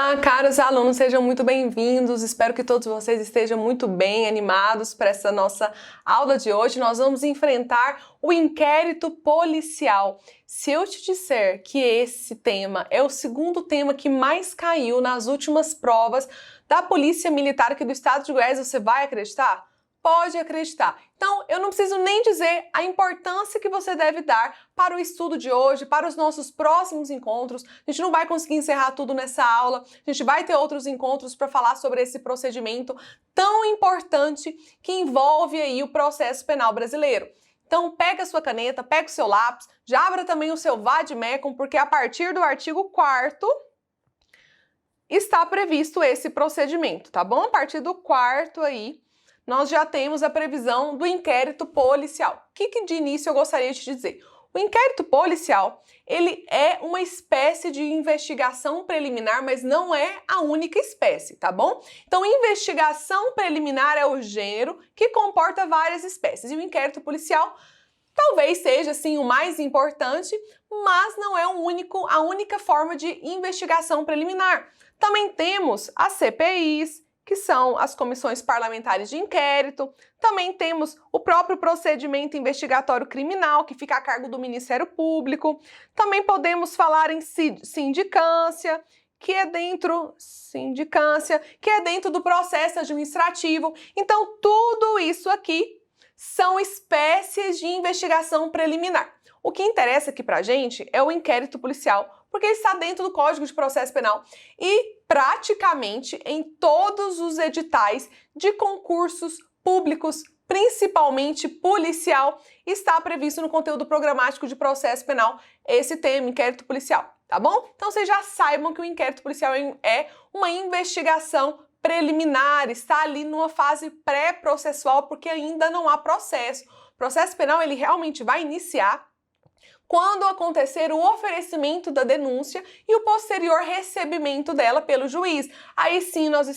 Olá, caros alunos, sejam muito bem-vindos. Espero que todos vocês estejam muito bem animados para essa nossa aula de hoje. Nós vamos enfrentar o inquérito policial. Se eu te disser que esse tema é o segundo tema que mais caiu nas últimas provas da Polícia Militar aqui do estado de Goiás, você vai acreditar? Pode acreditar. Então, eu não preciso nem dizer a importância que você deve dar para o estudo de hoje, para os nossos próximos encontros. A gente não vai conseguir encerrar tudo nessa aula, a gente vai ter outros encontros para falar sobre esse procedimento tão importante que envolve aí o processo penal brasileiro. Então, pega a sua caneta, pega o seu lápis, já abra também o seu vade-mecum, porque a partir do artigo 4º está previsto esse procedimento, tá bom? A partir do 4º aí, nós já temos a previsão do inquérito policial. O que de início eu gostaria de te dizer? O inquérito policial, ele é uma espécie de investigação preliminar, mas não é a única espécie, tá bom? Então, investigação preliminar é o gênero que comporta várias espécies. E o inquérito policial talvez seja, assim, o mais importante, mas não é a única forma de investigação preliminar. Também temos as CPIs, que são as comissões parlamentares de inquérito. Também temos o próprio procedimento investigatório criminal, que fica a cargo do Ministério Público. Também podemos falar em sindicância, que é dentro do processo administrativo. Então, tudo isso aqui são espécies de investigação preliminar. O que interessa aqui pra gente é o inquérito policial, porque ele está dentro do Código de Processo Penal e praticamente em todos os editais de concursos públicos, principalmente policial, está previsto no conteúdo programático de processo penal esse tema, inquérito policial, tá bom? Então vocês já saibam que o inquérito policial é uma investigação preliminar, está ali numa fase pré-processual, porque ainda não há processo. O processo penal ele realmente vai iniciar quando acontecer o oferecimento da denúncia e o posterior recebimento dela pelo juiz. Aí sim nós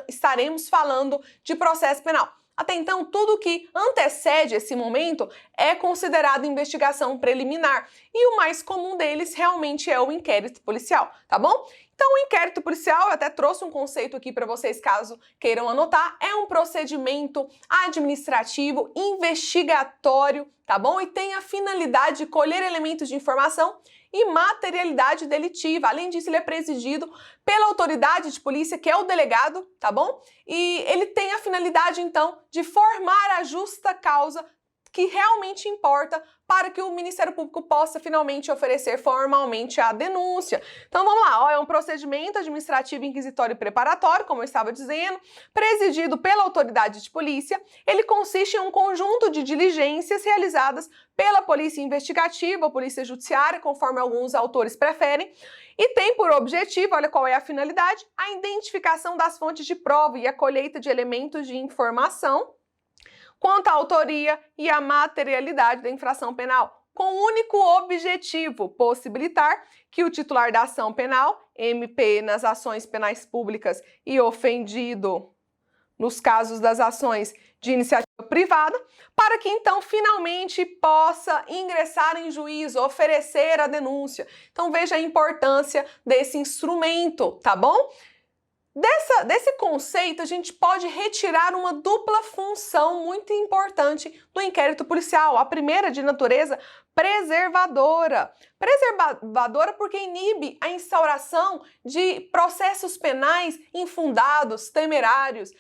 estaremos falando de processo penal. Até então, tudo que antecede esse momento é considerado investigação preliminar e o mais comum deles realmente é o inquérito policial, tá bom? Então, o inquérito policial, eu até trouxe um conceito aqui para vocês, caso queiram anotar, é um procedimento administrativo, investigatório, tá bom? E tem a finalidade de colher elementos de informação e materialidade delitiva. Além disso, ele é presidido pela autoridade de polícia, que é o delegado, tá bom? E ele tem a finalidade, então, de formar a justa causa que realmente importa para que o Ministério Público possa finalmente oferecer formalmente a denúncia. Então vamos lá, é um procedimento administrativo, inquisitório e preparatório, como eu estava dizendo, presidido pela autoridade de polícia. Ele consiste em um conjunto de diligências realizadas pela polícia investigativa ou polícia judiciária, conforme alguns autores preferem, e tem por objetivo, olha qual é a finalidade, a identificação das fontes de prova e a colheita de elementos de informação quanto à autoria e à materialidade da infração penal, com o único objetivo possibilitar que o titular da ação penal, MP nas ações penais públicas e ofendido nos casos das ações de iniciativa privada, para que então finalmente possa ingressar em juízo, oferecer a denúncia. Então veja a importância desse instrumento, tá bom? Desse conceito, a gente pode retirar uma dupla função muito importante do inquérito policial. A primeira, de natureza preservadora. Preservadora porque inibe a instauração de processos penais infundados, temerários,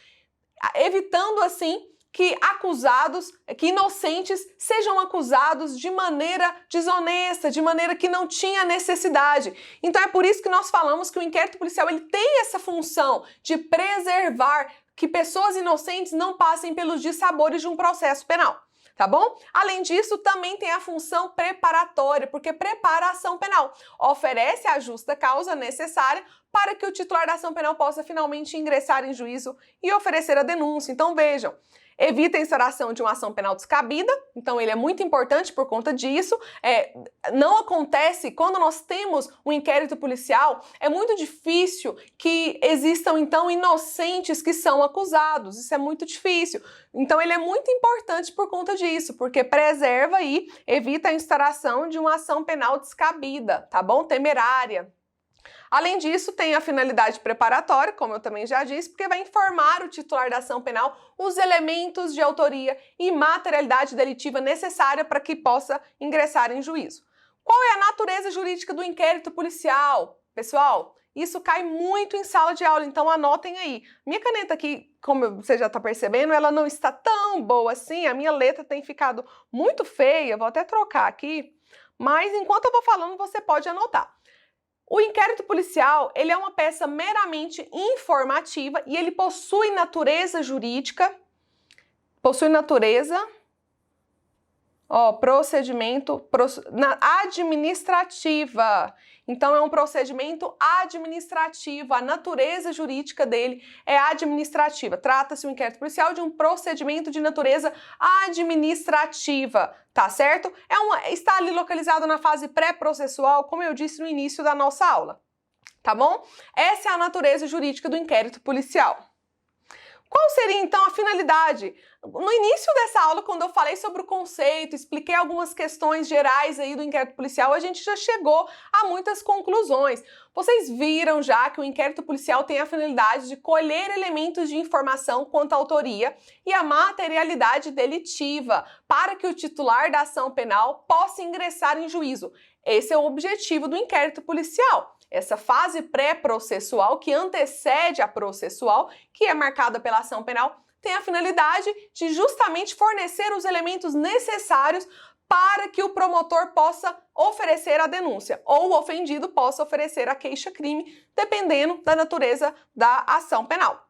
evitando assim que inocentes sejam acusados de maneira desonesta, de maneira que não tinha necessidade. Então é por isso que nós falamos que o inquérito policial ele tem essa função de preservar que pessoas inocentes não passem pelos dissabores de um processo penal. Tá bom? Além disso, também tem a função preparatória, porque prepara a ação penal, oferece a justa causa necessária para que o titular da ação penal possa finalmente ingressar em juízo e oferecer a denúncia. Então vejam, evita a instauração de uma ação penal descabida, então ele é muito importante por conta disso. Não acontece, quando nós temos um inquérito policial, é muito difícil que existam então inocentes que são acusados, isso é muito difícil. Então ele é muito importante por conta disso, porque preserva e evita a instauração de uma ação penal descabida, tá bom? Temerária. Além disso, tem a finalidade preparatória, como eu também já disse, porque vai informar o titular da ação penal os elementos de autoria e materialidade delitiva necessária para que possa ingressar em juízo. Qual é a natureza jurídica do inquérito policial? Pessoal, isso cai muito em sala de aula, então anotem aí. Minha caneta aqui, como você já está percebendo, ela não está tão boa assim, a minha letra tem ficado muito feia, vou até trocar aqui, mas enquanto eu vou falando, você pode anotar. O inquérito policial, ele é uma peça meramente informativa e ele possui natureza jurídica, procedimento administrativa. Então, é um procedimento administrativo, a natureza jurídica dele é administrativa. Trata-se o inquérito policial de um procedimento de natureza administrativa, tá certo? Está ali localizado na fase pré-processual, como eu disse no início da nossa aula, tá bom? Essa é a natureza jurídica do inquérito policial. Qual seria, então, a finalidade? No início dessa aula, quando eu falei sobre o conceito, expliquei algumas questões gerais aí do inquérito policial, a gente já chegou a muitas conclusões. Vocês viram já que o inquérito policial tem a finalidade de colher elementos de informação quanto à autoria e à materialidade delitiva, para que o titular da ação penal possa ingressar em juízo. Esse é o objetivo do inquérito policial. Essa fase pré-processual que antecede a processual, que é marcada pela ação penal, tem a finalidade de justamente fornecer os elementos necessários para que o promotor possa oferecer a denúncia ou o ofendido possa oferecer a queixa-crime, dependendo da natureza da ação penal.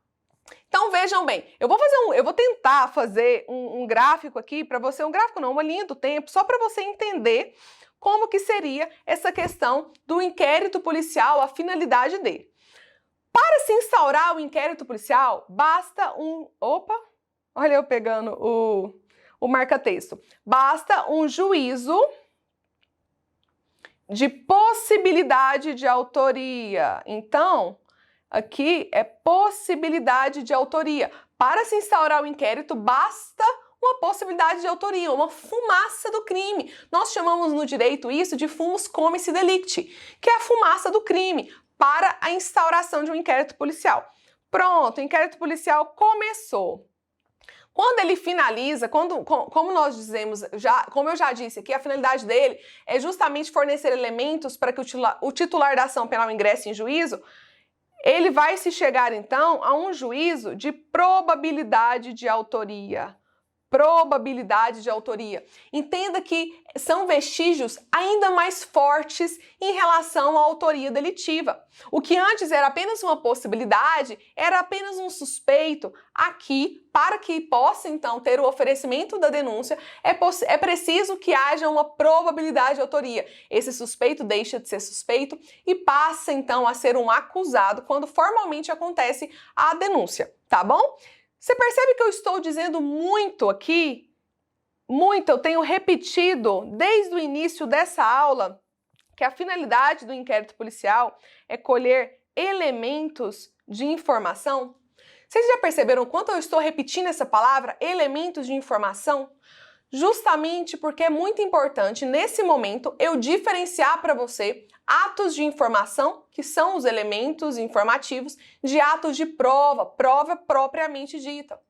Então vejam bem, eu vou tentar fazer um gráfico aqui para você, uma linha do tempo, só para você entender como que seria essa questão do inquérito policial, a finalidade dele. Para se instaurar o inquérito policial, basta olha eu pegando o marca-texto. Basta um juízo de possibilidade de autoria. Então, aqui é possibilidade de autoria. Para se instaurar o inquérito, basta uma possibilidade de autoria, uma fumaça do crime. Nós chamamos no direito isso de fumus comice delicti, que é a fumaça do crime para a instauração de um inquérito policial. Pronto, o inquérito policial começou. Quando ele finaliza, como nós dizemos, como eu já disse aqui, a finalidade dele é justamente fornecer elementos para que o titular da ação penal ingresse em juízo, ele vai se chegar então a um juízo de probabilidade de autoria. Probabilidade de autoria. Entenda que são vestígios ainda mais fortes em relação à autoria delitiva. O que antes era apenas uma possibilidade, era apenas um suspeito. Aqui, para que possa então ter o oferecimento da denúncia, é preciso que haja uma probabilidade de autoria. Esse suspeito deixa de ser suspeito e passa então a ser um acusado quando formalmente acontece a denúncia, tá bom? Você percebe que eu estou dizendo muito aqui? Muito, eu tenho repetido desde o início dessa aula que a finalidade do inquérito policial é colher elementos de informação. Vocês já perceberam quanto eu estou repetindo essa palavra, elementos de informação? Justamente porque é muito importante, nesse momento, eu diferenciar para você atos de informação, que são os elementos informativos, de atos de prova propriamente dita.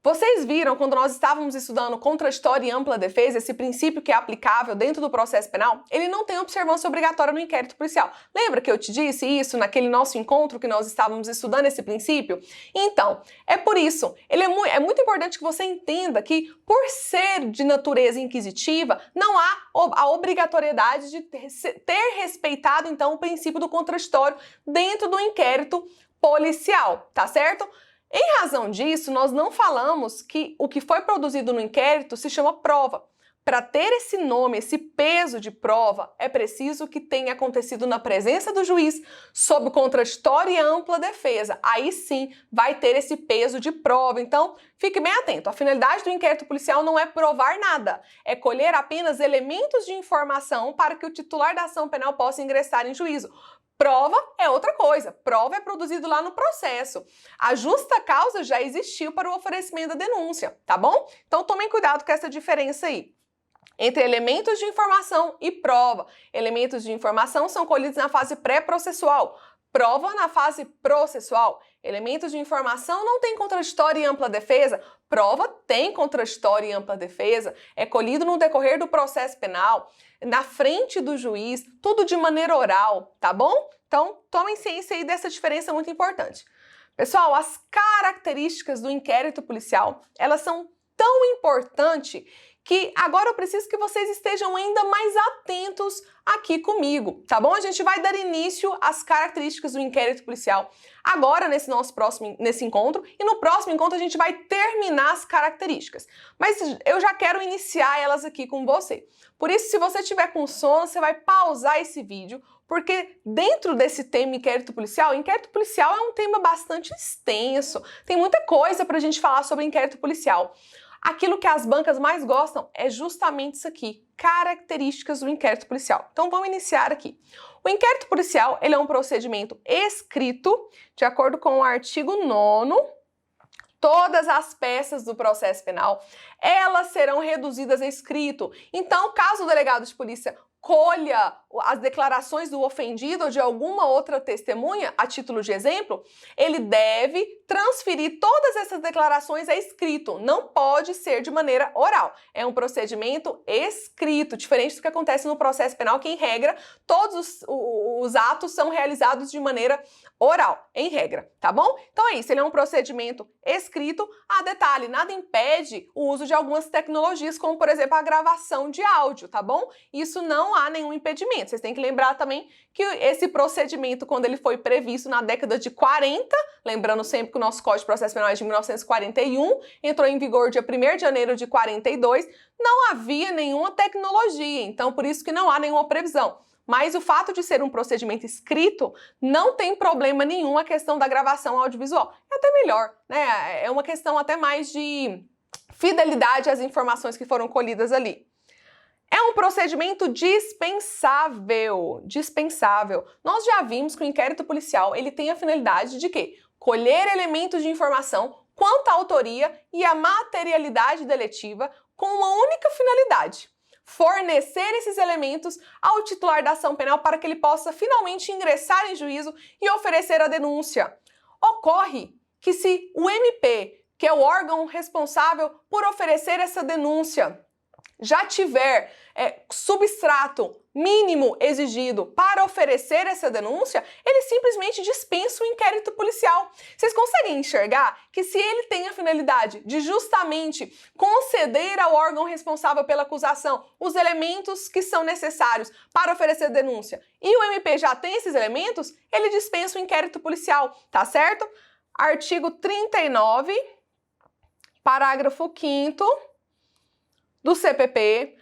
Vocês viram, quando nós estávamos estudando contraditória e ampla defesa, esse princípio que é aplicável dentro do processo penal, ele não tem observância obrigatória no inquérito policial. Lembra que eu te disse isso naquele nosso encontro que nós estávamos estudando esse princípio? Então, é por isso, é muito importante que você entenda que, por ser de natureza inquisitiva, não há a obrigatoriedade de ter respeitado, então, o princípio do contraditório dentro do inquérito policial, tá certo? Em razão disso, nós não falamos que o que foi produzido no inquérito se chama prova. Para ter esse nome, esse peso de prova, é preciso que tenha acontecido na presença do juiz, sob contraditória e ampla defesa. Aí sim vai ter esse peso de prova. Então, fique bem atento. A finalidade do inquérito policial não é provar nada, é colher apenas elementos de informação para que o titular da ação penal possa ingressar em juízo. Prova é outra coisa, prova é produzido lá no processo. A justa causa já existiu para o oferecimento da denúncia, tá bom? Então tomem cuidado com essa diferença aí. entre elementos de informação e prova. Elementos de informação são colhidos na fase pré-processual, prova na fase processual. Elementos de informação não têm contraditório e ampla defesa, prova tem contraditório e ampla defesa, é colhido no decorrer do processo penal, na frente do juiz, tudo de maneira oral, tá bom? Então, tomem ciência aí dessa diferença muito importante. Pessoal, as características do inquérito policial, elas são tão importantes que agora eu preciso que vocês estejam ainda mais atentos aqui comigo, tá bom? A gente vai dar início às características do inquérito policial agora nesse encontro, e no próximo encontro a gente vai terminar as características. Mas eu já quero iniciar elas aqui com você. Por isso, se você tiver com sono, você vai pausar esse vídeo, porque dentro desse tema inquérito policial é um tema bastante extenso, tem muita coisa pra gente falar sobre inquérito policial. Aquilo que as bancas mais gostam é justamente isso aqui, características do inquérito policial. Então vamos iniciar aqui. O inquérito policial, ele é um procedimento escrito, de acordo com o artigo 9º, todas as peças do processo penal, elas serão reduzidas a escrito. Então, caso o delegado de polícia colha as declarações do ofendido ou de alguma outra testemunha, a título de exemplo, ele deve transferir todas essas declarações a escrito, não pode ser de maneira oral. É um procedimento escrito, diferente do que acontece no processo penal, que em regra, todos os atos são realizados de maneira oral, em regra, tá bom? Então é isso, ele é um procedimento escrito. Detalhe, nada impede o uso de algumas tecnologias, como por exemplo a gravação de áudio, tá bom? Isso não há nenhum impedimento. Vocês têm que lembrar também que esse procedimento, quando ele foi previsto na década de 40, lembrando sempre que o nosso Código de Processo Penal é de 1941, entrou em vigor dia 1º de janeiro de 42, não havia nenhuma tecnologia, então por isso que não há nenhuma previsão. Mas o fato de ser um procedimento escrito não tem problema nenhum a questão da gravação audiovisual. É até melhor, né? É uma questão até mais de fidelidade às informações que foram colhidas ali. É um procedimento dispensável. Nós já vimos que o inquérito policial ele tem a finalidade de quê? Colher elementos de informação quanto à autoria e à materialidade deletiva com uma única finalidade: fornecer esses elementos ao titular da ação penal para que ele possa finalmente ingressar em juízo e oferecer a denúncia. Ocorre que se o MP, que é o órgão responsável por oferecer essa denúncia, já tiver substrato mínimo exigido para oferecer essa denúncia, ele simplesmente dispensa o inquérito policial. Vocês conseguem enxergar que se ele tem a finalidade de justamente conceder ao órgão responsável pela acusação os elementos que são necessários para oferecer denúncia, e o MP já tem esses elementos, ele dispensa o inquérito policial, tá certo? Artigo 39, parágrafo 5º do CPP,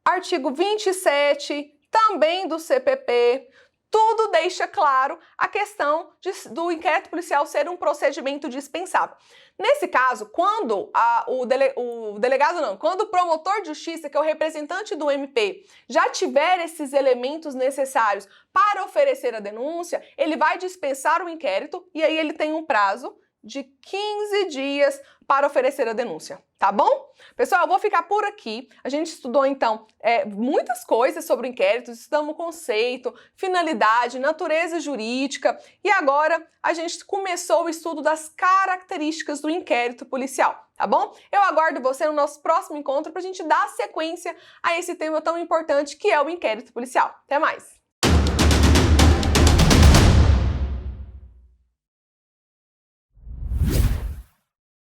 artigo 27, também do CPP, tudo deixa claro a questão do inquérito policial ser um procedimento dispensável. Nesse caso, quando quando o promotor de justiça, que é o representante do MP, já tiver esses elementos necessários para oferecer a denúncia, ele vai dispensar o inquérito e aí ele tem um prazo de 15 dias para oferecer a denúncia, tá bom? Pessoal, eu vou ficar por aqui. A gente estudou, então, muitas coisas sobre o inquérito, estudamos o conceito, finalidade, natureza jurídica, e agora a gente começou o estudo das características do inquérito policial, tá bom? Eu aguardo você no nosso próximo encontro para a gente dar sequência a esse tema tão importante que é o inquérito policial. Até mais!